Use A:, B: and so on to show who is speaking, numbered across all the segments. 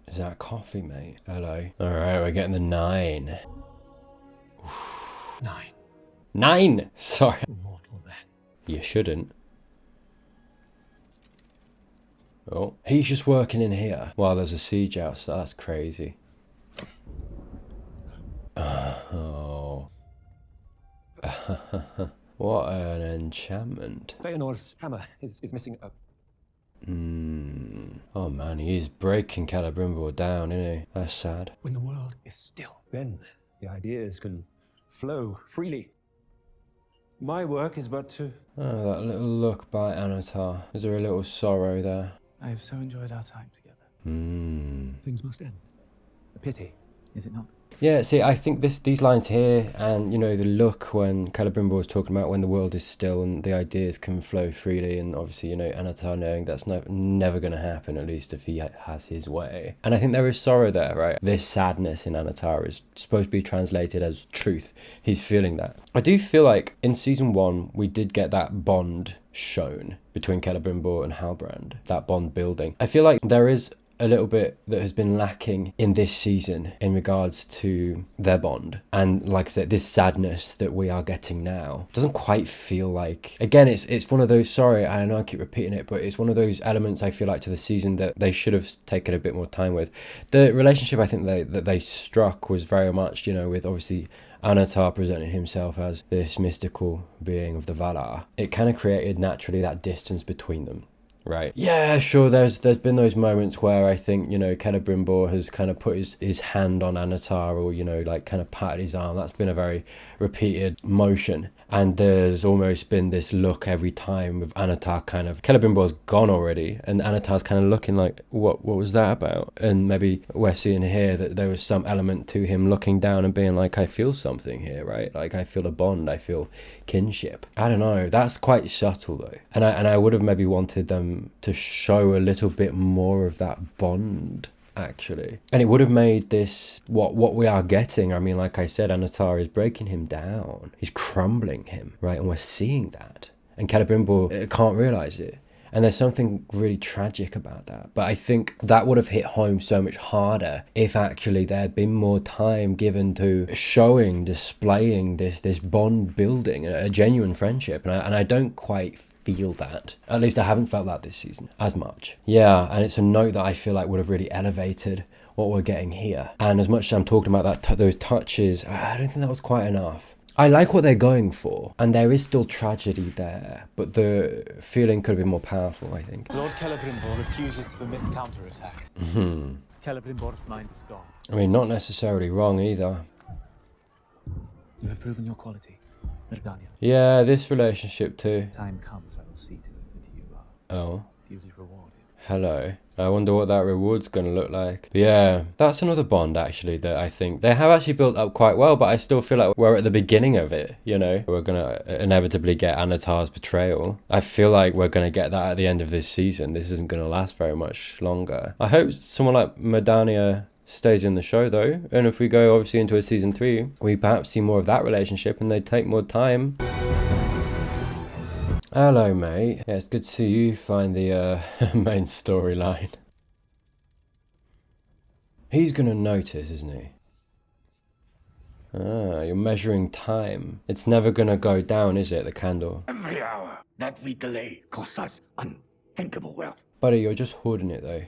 A: Is that coffee, mate? Hello. Alright, we're getting the 9.
B: 9.
A: 9! Sorry.
B: Mortal then.
A: You shouldn't. Oh, he's just working in here while there's a siege outside. That's crazy. Oh. What an enchantment.
B: Feanor's hammer is missing a...
A: Oh man, he's breaking Celebrimbor down, isn't he? That's sad.
B: When the world is still, then the ideas can flow freely. My work is but to...
A: Oh, that little look by Annatar. Is there a little sorrow there?
C: I have so enjoyed our time together.
B: Things must end. A pity, is it not?
A: Yeah, see, I think these lines here, and, you know, the look when Celebrimbor was talking about when the world is still and the ideas can flow freely, and obviously, you know, Annatar knowing that's never going to happen, at least if he has his way. And I think there is sorrow there, right? This sadness in Annatar is supposed to be translated as truth. He's feeling that. I do feel like in season 1, we did get that bond shown between Celebrimbor and Halbrand, that bond building. I feel like there is a little bit that has been lacking in this season in regards to their bond, and like I said, this sadness that we are getting now doesn't quite feel like, again, it's one of those, sorry, I know I keep repeating it, but it's one of those elements I feel like to the season that they should have taken a bit more time with. The relationship I think that they struck was very much, you know, with obviously Annatar presenting himself as this mystical being of the Valar. It kind of created naturally that distance between them. Right. Yeah, sure, there's been those moments where I think, you know, Celebrimbor has kind of put his hand on Annatar, or, you know, like kind of patted his arm. That's been a very repeated motion. And there's almost been this look every time with Annatar kind of, Celebrimbor's gone already, and Annatar's kind of looking like, what was that about? And maybe we're seeing here that there was some element to him looking down and being like, I feel something here, right? Like, I feel a bond, I feel kinship. I don't know, that's quite subtle though. And I would have maybe wanted them to show a little bit more of that bond, actually, and it would have made this what we are getting. I mean, like I said, Annatar is breaking him down, he's crumbling him, right? And we're seeing that, and Celebrimbor can't realize it, and there's something really tragic about that. But I think that would have hit home so much harder if actually there had been more time given to showing, displaying this bond building, a genuine friendship, and I don't quite feel that. At least I haven't felt that this season as much. Yeah, and it's a note that I feel like would have really elevated what we're getting here. And as much as I'm talking about that those touches, I don't think that was quite enough. I like what they're going for, and there is still tragedy there, but the feeling could have been more powerful, I think.
C: Lord Celebrimbor refuses to permit a counterattack. Celebrimbor's mind is gone.
A: I mean, not necessarily wrong either.
C: You have proven your quality, Myrgania.
A: Yeah, this relationship too.
C: Time comes, I will see to it that you are
A: Oh.
C: duly rewarded.
A: Hello. I wonder what that reward's going to look like. But yeah, that's another bond actually that I think they have actually built up quite well, but I still feel like we're at the beginning of it, you know? We're going to inevitably get Annatar's betrayal. I feel like we're going to get that at the end of this season. This isn't going to last very much longer. I hope someone like Myrgania stays in the show though, and if we go obviously into a season 3, we perhaps see more of that relationship and they take more time. Hello, mate. Yeah, it's good to see you find the main storyline. He's gonna notice, isn't he? Ah, you're measuring time. It's never gonna go down, is it, the candle?
D: Every hour that we delay costs us unthinkable wealth.
A: Buddy, you're just hoarding it, though.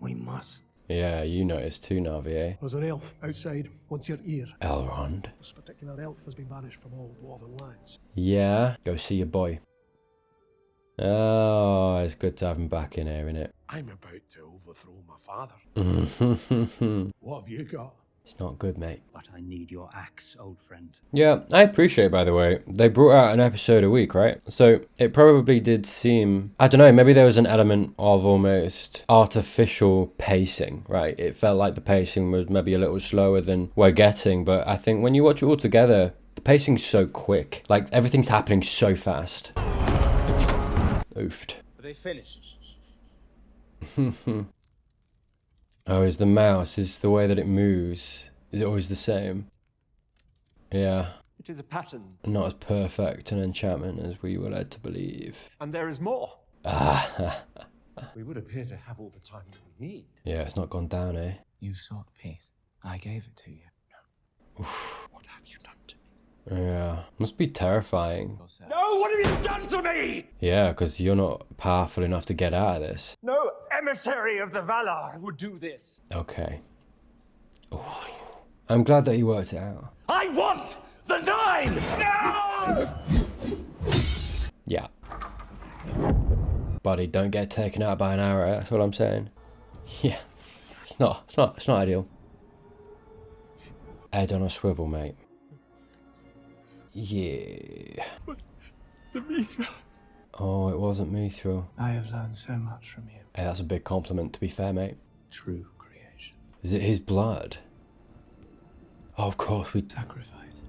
D: We must.
A: Yeah, you noticed too, Navi, eh?
E: There's an elf outside. Wants your ear.
A: Elrond.
E: This particular elf has been banished from all dwarven lands.
A: Yeah? Go see your boy. Oh, it's good to have him back in here, innit?
D: I'm about to overthrow my father. What have you got?
A: It's not good, mate.
F: But I need your axe, old friend.
A: Yeah, I appreciate, by the way, they brought out an episode a week, right? So it probably did seem, I don't know, maybe there was an element of almost artificial pacing, right? It felt like the pacing was maybe a little slower than we're getting, but I think when you watch it all together, the pacing's so quick. Like, everything's happening so fast. Oofed.
C: Are they finished?
A: Oh, is the mouse, is the way that it moves, is it always the same? Yeah.
B: It is a pattern,
A: Not as perfect an enchantment as we were led to believe.
B: and there is more.
A: Ah,
B: We would appear to have all the time we need.
A: Yeah, it's not gone down, eh?
C: You sought peace. I gave it to you.
D: What have you done to me?
A: Yeah, must be terrifying.
B: No, what have you done to me?
A: Yeah, because you're not powerful enough to get out of this.
B: No emissary of the Valar would do this.
A: Okay. Oh, I'm glad that you worked it out.
B: I want the Nine! No!
A: Yeah. Buddy, don't get taken out by an arrow, that's what I'm saying. Yeah. It's not ideal. Head on a swivel, mate. Yeah. Oh, it wasn't Mithril.
C: I have learned so much from you.
A: Hey, that's a big compliment, to be fair, mate.
C: True creation.
A: Is it his blood? Oh, of course, we...
C: Sacrifice.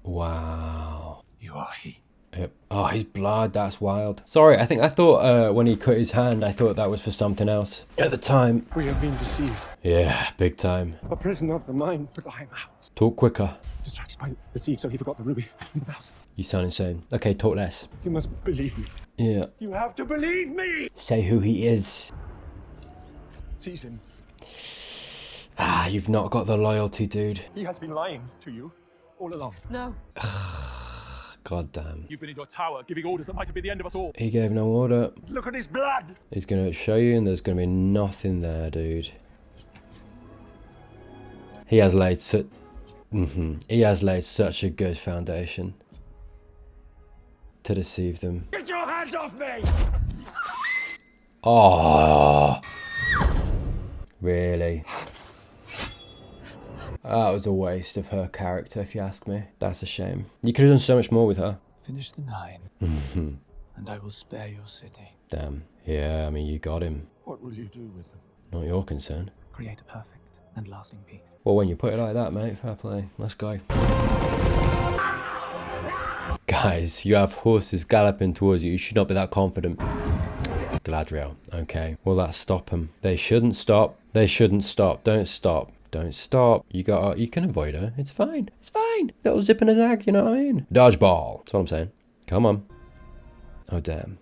A: Wow.
C: You are he.
A: Yep. Oh, his blood, that's wild. Sorry, I thought when he cut his hand, I thought that was for something else. At the time.
B: We have been deceived.
A: Yeah, big time.
B: A prisoner of the mind, but I am out.
A: Talk quicker.
B: Distracted by the siege, so he forgot the ruby in the mouse.
A: You sound insane. Okay, talk less.
B: You must believe me.
A: Yeah.
B: You have to believe me!
A: Say who he is.
B: Seize him.
A: Ah, you've not got the loyalty, dude.
B: He has been lying to you all along.
G: No.
A: God damn.
D: You've been in your tower, giving orders that might have been the end of us all.
A: He gave no order.
B: Look at his blood!
A: He's gonna show you and there's gonna be nothing there, dude. He has laid such... He has laid such a good foundation. To deceive them.
B: Get your hands off me!
A: Oh, really? That was a waste of her character, if you ask me. That's a shame. You could have done so much more with her.
C: Finish the 9, and I will spare your city.
A: Damn. Yeah, I mean, you got him.
B: What will you do with them?
A: Not your concern.
C: Create a perfect and lasting peace.
A: Well, when you put it like that, mate, fair play. Let's go. Guys, you have horses galloping towards you. You should not be that confident. Galadriel. Okay. Will that stop them? They shouldn't stop. They shouldn't stop. Don't stop. Don't stop. You can avoid her. It's fine. It's fine. Little zip and a zag, you know what I mean? Dodgeball. That's what I'm saying. Come on. Oh, damn.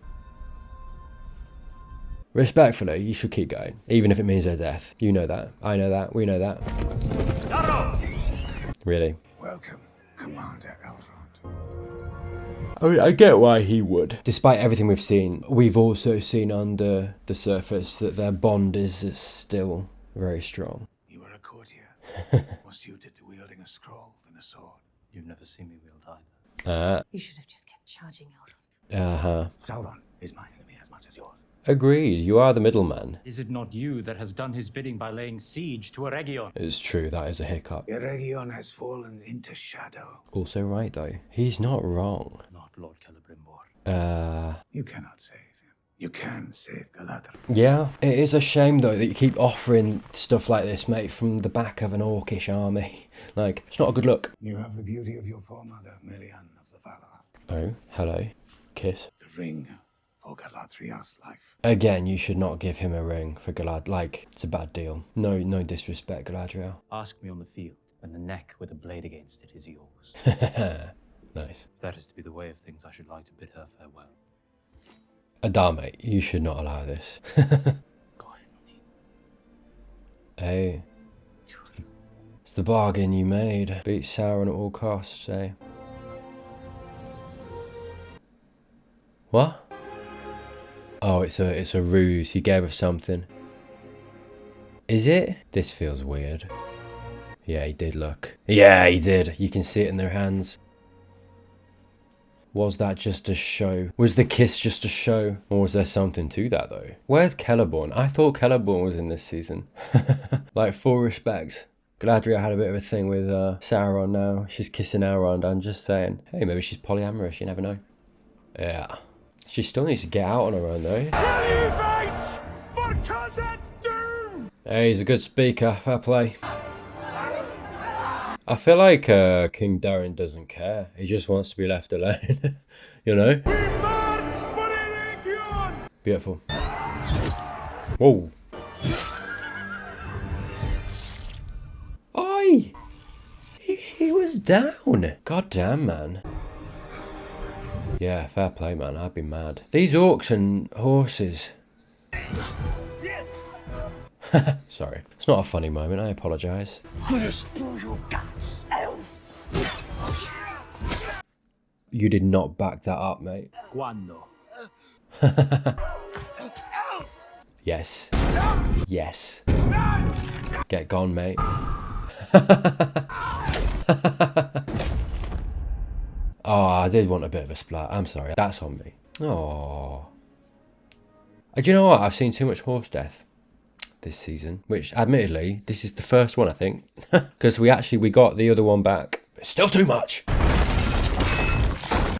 A: Respectfully, you should keep going. Even if it means their death. You know that. I know that. We know that. Really?
D: Welcome, Commander Elrond.
A: I mean, I get why he would. Despite everything we've seen, we've also seen under the surface that their bond is still very strong.
D: You were a courtier, more suited to wielding a scroll than a sword.
F: You've never seen me wield either.
G: You should have just kept charging Elrond.
D: Sauron is my enemy as much as yours.
A: Agreed, you are the middleman.
F: Is it not you that has done his bidding by laying siege to Eregion?
A: It's true, that is a hiccup.
D: Eregion has fallen into shadow.
A: Also right though, he's not wrong.
F: Not Lord Celebrimbor.
D: You cannot save him. You can save Galadriel.
A: Yeah, it is a shame though that you keep offering stuff like this, mate, from the back of an orcish army. Like, it's not a good look.
D: You have the beauty of your foremother, Melian of the Valar.
A: Oh, hello. Kiss.
D: The ring for Galadriel's life.
A: Again, you should not give him a ring for Galad. Like, it's a bad deal. No disrespect, Galadriel.
F: Ask me on the field, and the neck with a blade against it is yours.
A: Nice.
F: If that is to be the way of things, I should like to bid her farewell.
A: Adame, you should not allow this. Hey. It's the bargain you made. Beat Sauron at all costs, eh? What? Oh, it's a ruse. He gave us something. Is it? This feels weird. Yeah, he did look. Yeah, he did. You can see it in their hands. Was that just a show? Was the kiss just a show? Or was there something to that though? Where's Celeborn? I thought Celeborn was in this season. Like, full respect. Galadriel had a bit of a thing with Sauron now. She's kissing Elrond. I'm just saying. Hey, maybe she's polyamorous. You never know. Yeah. She still needs to get out on her own though.
B: For Khazad Dûm!
A: Hey, he's a good speaker. Fair play. I feel like King Darin doesn't care. He just wants to be left alone. You know?
B: We march for Eregion!
A: Beautiful. Whoa. Oi! He was down. God damn, man. Yeah, fair play, man. I'd be mad. These orcs and horses. Sorry. It's not a funny moment. I apologise. You did not back that up, mate.
C: Quando?
A: Yes. Yes. Get gone, mate. Oh, I did want a bit of a splat. I'm sorry. That's on me. Oh. Do you know what? I've seen too much horse death this season, which admittedly, this is the first one, I think. Because we got the other one back. But still too much.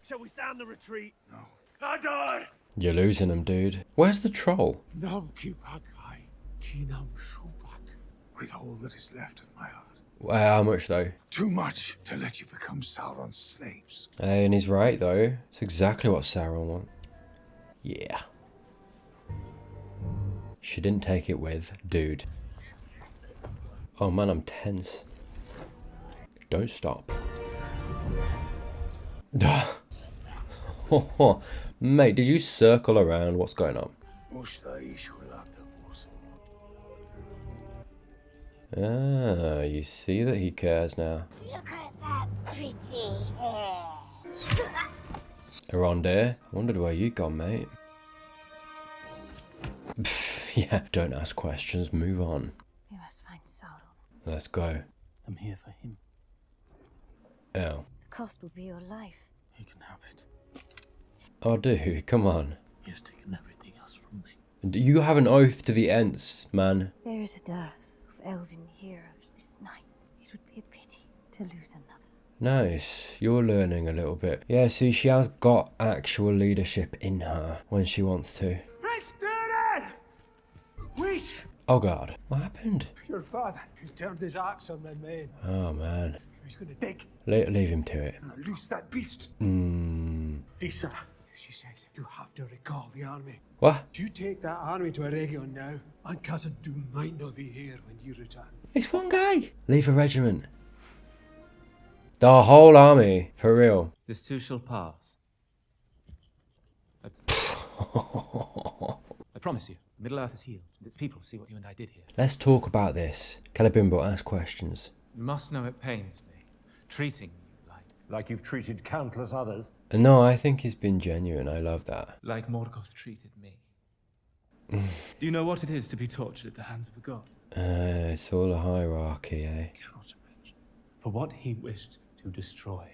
D: Shall we stand the retreat? No. I die!
A: You're losing them, dude. Where's the troll?
D: Nam Kipakai, Kinam Shubak, with all that is left of my heart.
A: How much though?
D: Too much to let you become Sauron's slaves.
A: Hey, and he's right though. It's exactly what Sauron wants. Yeah. She didn't take it with, dude. Oh man, I'm tense. Don't stop. Mate, did you circle around? What's going on? Ah, you see that he cares now.
G: Look at that pretty hair.
A: Arondir, I wondered where you'd gone, mate. Pfft, yeah, don't ask questions, move on.
G: We must find Sauron.
A: Let's go.
C: I'm here for him.
A: Oh.
G: The cost will be your life.
C: He can have it.
A: Oh, dude, come on.
C: He has taken everything else from me.
A: You have an oath to the Ents, man.
G: There is a dearth of elven heroes this night. It would be a pity to lose another.
A: Nice, you're learning a little bit. Yeah, see, she has got actual leadership in her when she wants to.
D: Wait!
A: Oh god, what happened?
E: Your father, he turned his axe on my men.
A: Oh man.
E: He's going to dig.
A: Leave him to it.
D: And I loose that beast.
E: Disa, she says, you have to recall the army.
A: What?
E: You take that army to Eregion now, and Cousin Doom might not be here when you return.
A: It's one guy. Leave a regiment. The whole army, for real.
F: This too shall pass.
C: I promise you, Middle-earth is healed, and its people see what you and I did here.
A: Let's talk about this. Celebrimbor, ask questions.
F: You must know it pains me, treating you
B: Like you've treated countless others.
A: No, I think he's been genuine. I love that.
C: like Morgoth treated me. Do you know what it is to be tortured at the hands of a god?
A: It's all a hierarchy, eh?
C: Cannot imagine. For what he wished to destroy,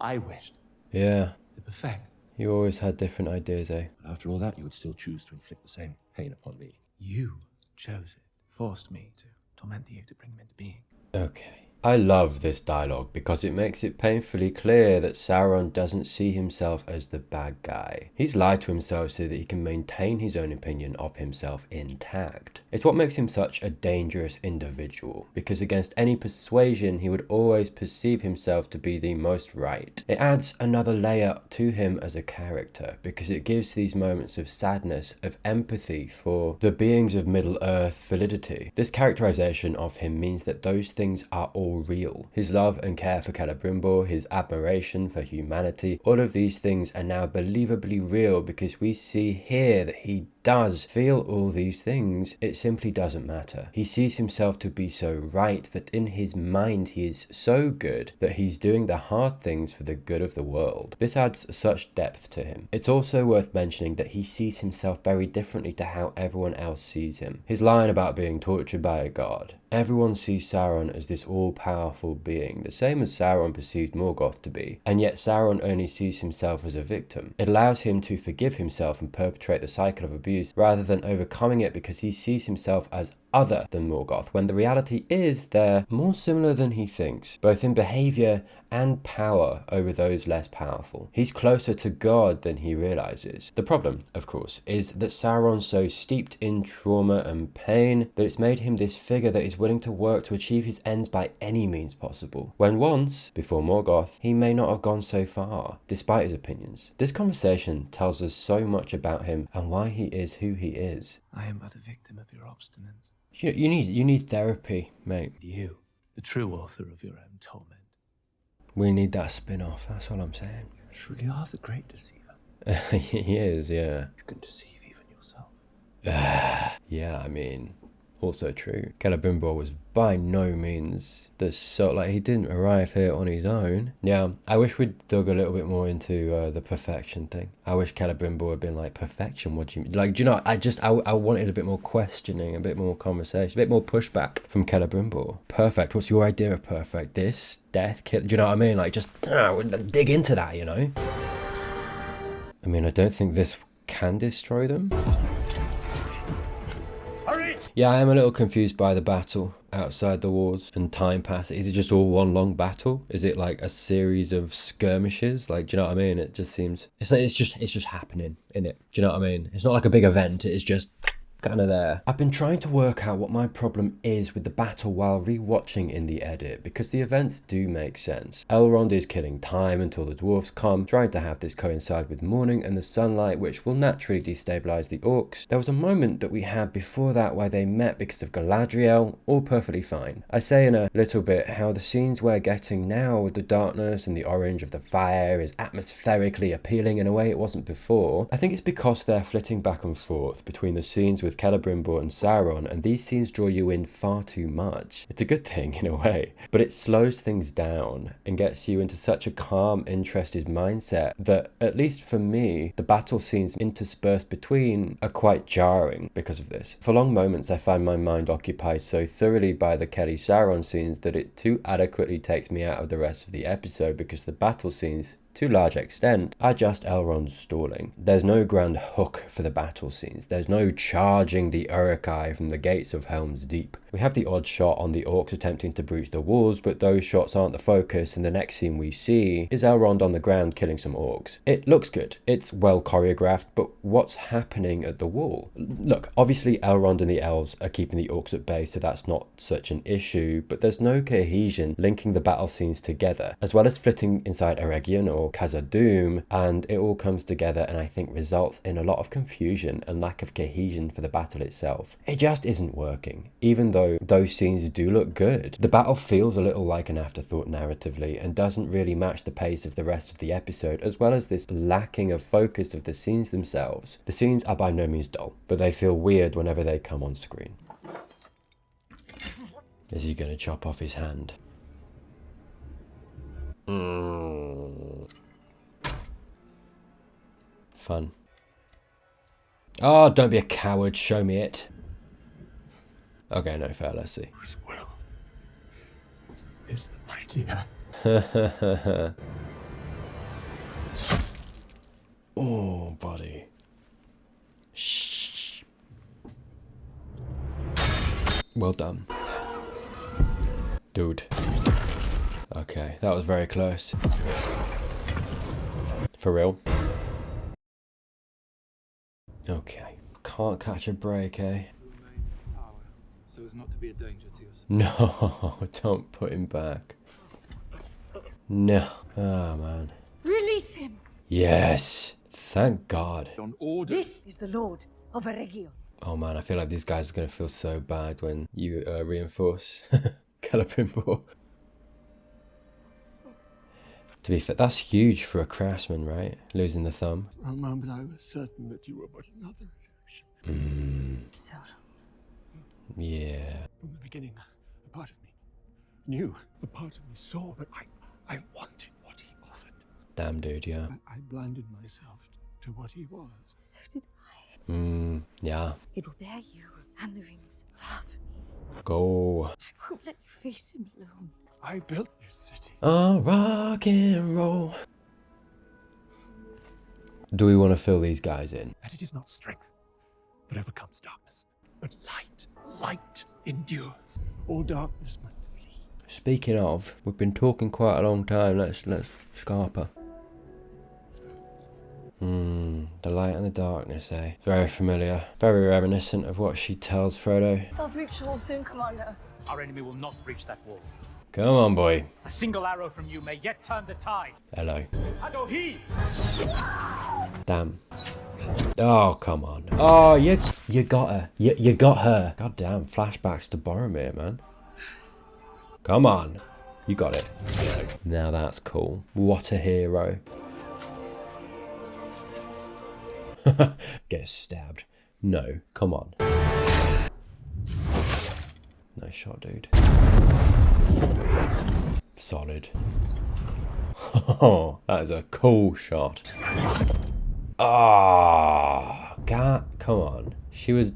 C: I wished
A: Yeah.
C: to perfect.
A: You always had different ideas, eh?
H: After all that, you would still choose to inflict the same pain upon me.
C: You chose it, forced me to torment you to bring him into being.
A: Okay. I love this dialogue because it makes it painfully clear that Sauron doesn't see himself as the bad guy. He's lied to himself so that he can maintain his own opinion of himself intact. It's what makes him such a dangerous individual, because against any persuasion he would always perceive himself to be the most right. It adds another layer to him as a character because it gives these moments of sadness, of empathy for the beings of Middle-earth validity. This characterization of him means that those things are all real. His love and care for Celebrimbor, his admiration for humanity, all of these things are now believably real because we see here that he does feel all these things. It simply doesn't matter. He sees himself to be so right that in his mind he is so good that he's doing the hard things for the good of the world. This adds such depth to him. It's also worth mentioning that he sees himself very differently to how everyone else sees him. His line about being tortured by a god. Everyone sees Sauron as this all-powerful being, the same as Sauron perceived Morgoth to be, and yet Sauron only sees himself as a victim. It allows him to forgive himself and perpetrate the cycle of abuse rather than overcoming it because he sees himself as other than Morgoth, when the reality is they're more similar than he thinks, both in behavior and power over those less powerful. He's closer to God than he realizes. The problem, of course, is that Sauron's so steeped in trauma and pain that it's made him this figure that is willing to work to achieve his ends by any means possible, when once, before Morgoth, he may not have gone so far, despite his opinions. This conversation tells us so much about him and why he is who he is.
C: I am but a victim of your obstinance.
A: You need therapy, mate.
C: You, the true author of your own torment.
A: We need that spin-off, that's all I'm saying.
H: Truly are the great deceiver.
A: He is, yeah.
H: You can deceive even yourself.
A: Yeah, I mean, also true. Celebrimbor was by no means he didn't arrive here on his own. Yeah, I wish we'd dug a little bit more into the perfection thing. I wish Celebrimbor had been like, perfection, what do you mean? Like, do you know, I wanted a bit more questioning, a bit more conversation, a bit more pushback from Celebrimbor. Perfect, what's your idea of perfect? This, death, kill, do you know what I mean? Like, just dig into that, you know? I mean, I don't think this can destroy them. Yeah, I am a little confused by the battle outside the walls and time passing. Is it just all one long battle? Is it like a series of skirmishes? Like, do you know what I mean? It just seems it's just happening, innit? Do you know what I mean? It's not like a big event. It's just kind of there. I've been trying to work out what my problem is with the battle while rewatching in the edit, because the events do make sense. Elrond is killing time until the dwarves come, trying to have this coincide with morning and the sunlight, which will naturally destabilize the orcs. There was a moment that we had before that where they met because of Galadriel, all perfectly fine. I say in a little bit how the scenes we're getting now with the darkness and the orange of the fire is atmospherically appealing in a way it wasn't before. I think it's because they're flitting back and forth between the scenes with Celebrimbor and Sauron, and these scenes draw you in far too much. It's a good thing in a way, but it slows things down and gets you into such a calm, interested mindset that, at least for me, the battle scenes interspersed between are quite jarring because of this. For long moments I find my mind occupied so thoroughly by the Kelly Sauron scenes that it too adequately takes me out of the rest of the episode, because the battle scenes, to a large extent, are just Elrond stalling. There's no grand hook for the battle scenes. There's no charging the Uruk-hai from the gates of Helm's Deep. We have the odd shot on the orcs attempting to breach the walls, but those shots aren't the focus, and the next scene we see is Elrond on the ground killing some orcs. It looks good. It's well choreographed, but what's happening at the wall? Look, obviously Elrond and the elves are keeping the orcs at bay, so that's not such an issue, but there's no cohesion linking the battle scenes together, as well as flitting inside Eregion or Khazad-dûm, and it all comes together and I think results in a lot of confusion and lack of cohesion for the battle itself. It just isn't working, even though those scenes do look good. The battle feels a little like an afterthought narratively and doesn't really match the pace of the rest of the episode, as well as this lacking of focus of the scenes themselves. The scenes are by no means dull, but they feel weird whenever they come on screen. Is he gonna chop off his hand? Fun. Oh, don't be a coward, show me it. Okay, no fair, let's see.
D: Whose will is the mightier?
A: Oh, buddy. Shh. Well done. Dude. Okay, that was very close. For real. Okay. Can't catch a break, eh?
C: So as not to be a danger to yourself.
A: No, don't put him back. No. Oh, man.
G: Release him!
A: Yes. Thank God.
C: On order.
G: This is the Lord of Eregion.
A: Oh, man, I feel like these guys are going to feel so bad when you reinforce Celebrimbor. To be fair, that's huge for a craftsman, right? Losing the thumb.
D: For a moment I was certain that you were but another illusion.
G: Sauron.
A: Yeah.
D: From the beginning, a part of me knew, a part of me saw, but I wanted what he offered.
A: Damn, dude, yeah.
D: I blinded myself to what he was.
G: So did I.
A: Yeah.
G: It will bear you and the rings far from me.
A: Go.
G: I won't let you face him alone.
D: I built this city.
A: Oh, rock and roll. Do we want to fill these guys in?
D: That it is not strength that overcomes darkness, but light. Light endures. All darkness must flee.
A: Speaking of, we've been talking quite a long time. Let's scarper. The light and the darkness, eh? Very familiar. Very reminiscent of what she tells Frodo.
G: They'll breach the wall soon, Commander.
F: Our enemy will not breach that wall.
A: Come on, boy.
F: A single arrow from you may yet turn the tide.
A: Hello.
F: Adohi!
A: Damn. Oh, come on. Oh, you got her. You got her. God damn, flashbacks to Boromir, man. Come on. You got it. Now that's cool. What a hero. Get stabbed. No, come on. Nice shot, dude. Solid. Oh, that is a cool shot. Ah, God, come on. She was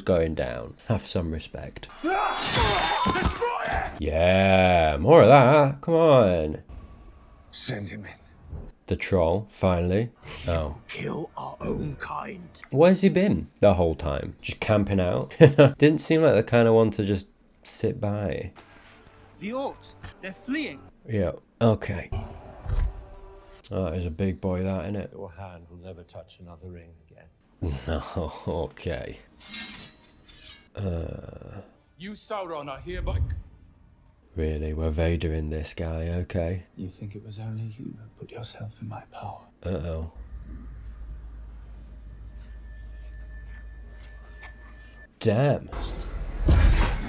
A: going down. Have some respect. Yeah, more of that. Come on.
E: Send him in.
A: The troll, finally. Oh.
D: Kill our own kind.
A: Where's he been the whole time? Just camping out? Didn't seem like the kind of one to just sit by.
C: The orcs, they're fleeing.
A: Yeah, okay. Oh, that is a big boy, that, innit?
B: Your hand will never touch another ring again.
A: No, okay.
I: You, Sauron, are hereby.
A: Really? We're Vader-ing this guy, okay.
C: You think it was only you who put yourself in my power?
A: Uh-oh. Damn.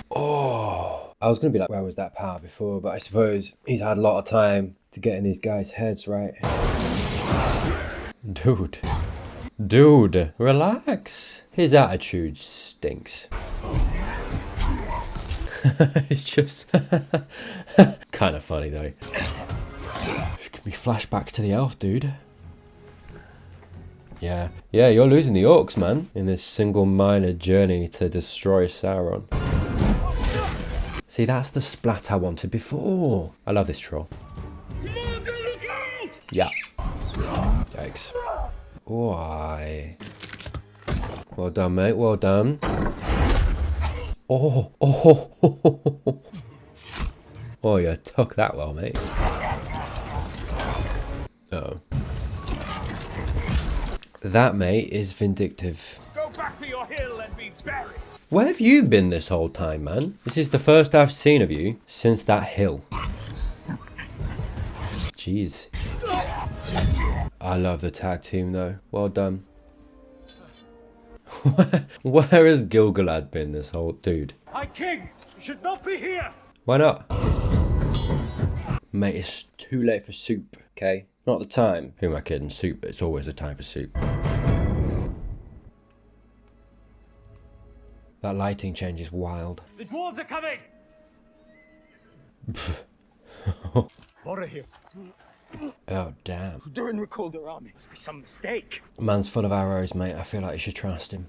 A: Oh. I was going to be like, where was that power before? But I suppose he's had a lot of time to get in these guys' heads, right? Dude. Dude, relax. His attitude stinks. It's just kind of funny though. Can we flash back to the elf, dude? Yeah, you're losing the orcs, man, in this single-minded journey to destroy Sauron. See, that's the splat I wanted before. I love this troll. Yeah. Yikes. Why? Well done, mate. Well done. Oh. Oh, you took that well, mate. Uh-oh. That, mate, is vindictive.
I: Go back to your hill and be buried.
A: Where have you been this whole time, man? This is the first I've seen of you since that hill. Jeez. I love the tag team, though. Well done. Where has Gilgalad been this whole... Dude.
I: High King, you should not be here.
A: Why not? Mate, it's too late for soup, okay? Not the time. Who am I kidding? Soup, it's always the time for soup. That lighting change is wild.
I: The dwarves are coming.
D: Borahir.
A: Oh, damn.
D: Durin recalled their army. Must be some mistake.
A: Man's full of arrows, mate. I feel like you should trust him.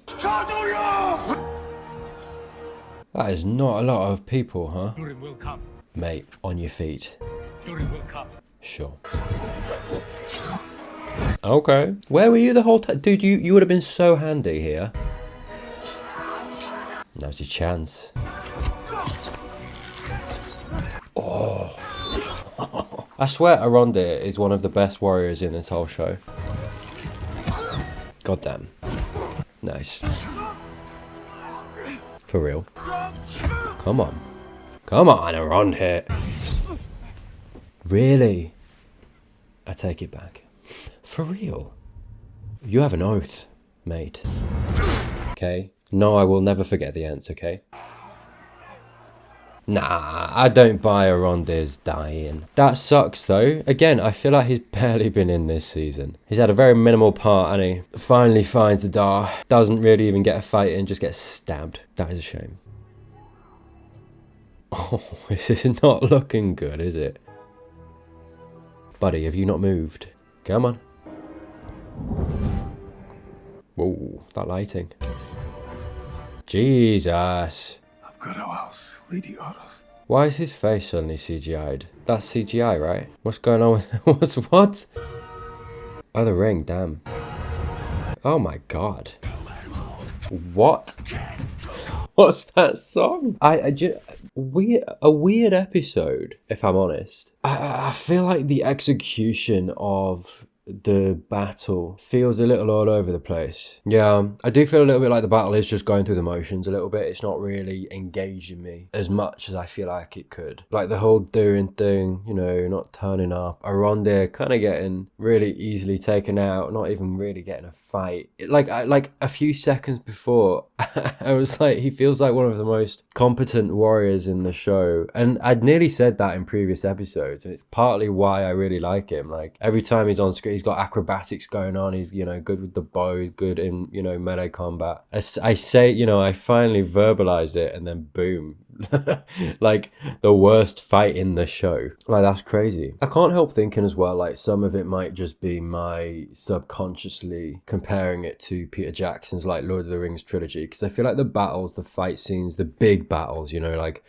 A: That is not a lot of people, huh?
I: Durin will come.
A: Mate, on your feet.
I: Durin will come.
A: Sure. Okay. Where were you the whole time? Dude, you would have been so handy here. Now's your chance. Oh. I swear Arondir is one of the best warriors in this whole show. God damn. Nice. For real. Come on. Come on, Arondir. Really? I take it back. For real? You have an oath, mate. Okay? No, I will never forget the answer, okay? Nah, I don't buy Arondir's dying. That sucks though. Again, I feel like he's barely been in this season. He's had a very minimal part and he finally finds the Dar. Doesn't really even get a fight in, just gets stabbed. That is a shame. Oh, this is not looking good, is it? Buddy, have you not moved? Come on. Whoa, that lighting. Jesus.
E: I've got a house, Lady Oros.
A: Why is his face suddenly CGI'd? That's CGI, right? What's going on with... what? Oh, the ring, damn. Oh my god. What? What's that song? A weird episode, if I'm honest. I feel like the execution of the battle feels a little all over the place. Yeah, I do feel a little bit like the battle is just going through the motions a little bit. It's not really engaging me as much as I feel like it could. Like the whole Durin thing, you know, not turning up. Arondir kind of getting really easily taken out, not even really getting a fight. Like a few seconds before, I was like, he feels like one of the most competent warriors in the show. And I'd nearly said that in previous episodes, and it's partly why I really like him. Like every time he's on screen, he's got acrobatics going on. He's, you know, good with the bow, he's good in, you know, melee combat. I say, you know, I finally verbalized it, and then boom. Like the worst fight in the show. Like, that's crazy. I can't help thinking as well, like some of it might just be my subconsciously comparing it to Peter Jackson's like Lord of the Rings trilogy, because I feel like the battles, the fight scenes, the big battles, you know, like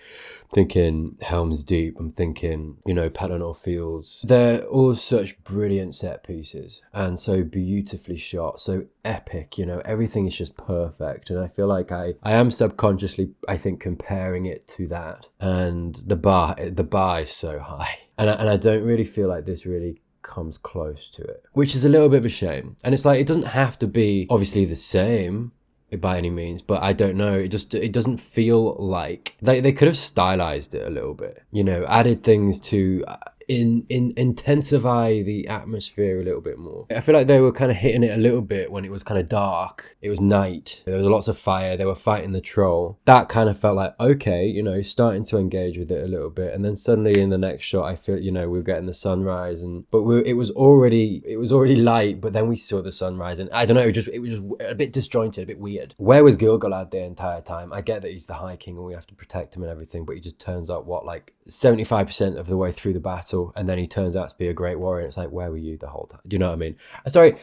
A: thinking Helm's Deep, I'm thinking, you know, Pelennor Fields, they're all such brilliant set pieces and so beautifully shot, so epic, you know, everything is just perfect. And I feel like I am subconsciously, I think, comparing it to that, and the bar is so high, and I don't really feel like this really comes close to it, which is a little bit of a shame. And it's like, it doesn't have to be obviously the same by any means, but I don't know, it doesn't feel like they could have stylized it a little bit, you know, added things to intensify the atmosphere a little bit more. I feel like they were kind of hitting it a little bit when it was kind of dark, it was night, there was lots of fire, they were fighting the troll. That kind of felt like, okay, you know, starting to engage with it a little bit. And then suddenly in the next shot, I feel, you know, we were getting the sunrise, and it was already light, but then we saw the sunrise, and I don't know, it was just a bit disjointed, a bit weird. Where was Gil-galad the entire time? I get that he's the High King and we have to protect him and everything, but he just turns up, what, like 75% of the way through the battle, and then he turns out to be a great warrior, and it's like, where were you the whole time? Do you know what I mean? Sorry,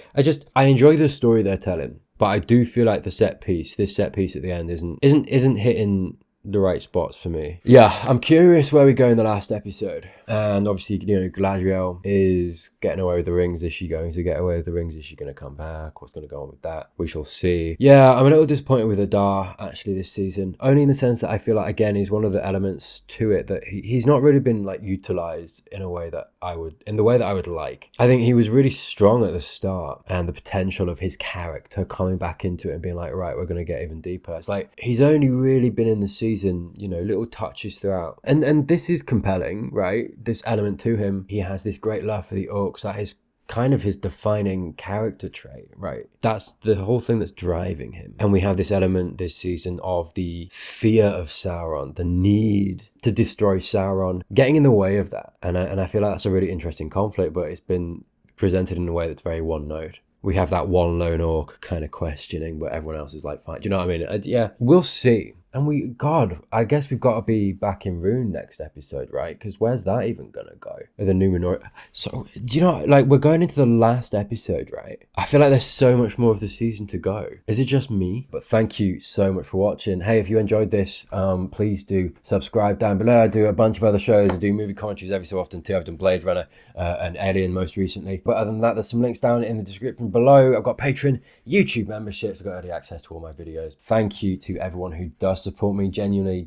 A: I enjoy the story they're telling, but I do feel like this set piece at the end isn't hitting the right spots for me. Yeah, I'm curious where we go in the last episode. And obviously, you know, Galadriel is getting away with the rings. Is she going to get away with the rings? Is she going to come back? What's going to go on with that? We shall see. Yeah, I'm a little disappointed with Adar actually this season, only in the sense that I feel like, again, he's one of the elements to it that he's not really been like utilized in the way that I would like. I think he was really strong at the start, and the potential of his character coming back into it and being like, right, we're going to get even deeper. It's like he's only really been in the season, you know, little touches throughout, and this is compelling, right? This element to him, he has this great love for the orcs. That is kind of his defining character trait, right? That's the whole thing that's driving him. And we have this element this season of the fear of Sauron, the need to destroy Sauron, getting in the way of that. And I feel like that's a really interesting conflict, but it's been presented in a way that's very one note. We have that one lone orc kind of questioning, but everyone else is like, fine. Do you know what I mean? Yeah, we'll see. And I guess we've got to be back in Rune next episode, right? Because where's that even gonna go? The Numenor. So, do you know, like, we're going into the last episode, right? I feel like there's so much more of the season to go. Is it just me? But thank you so much for watching. Hey, if you enjoyed this, please do subscribe down below. I do a bunch of other shows. I do movie commentaries every so often too. I've done Blade Runner and Alien most recently. But other than that, there's some links down in the description below. I've got Patreon, YouTube memberships. I've got early access to all my videos. Thank you to everyone who does support me. Genuinely,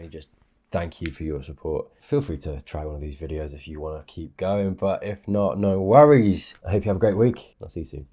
A: just thank you for your support. Feel free to try one of these videos if you want to keep going, but if not, no worries. I hope you have a great week. I'll see you soon.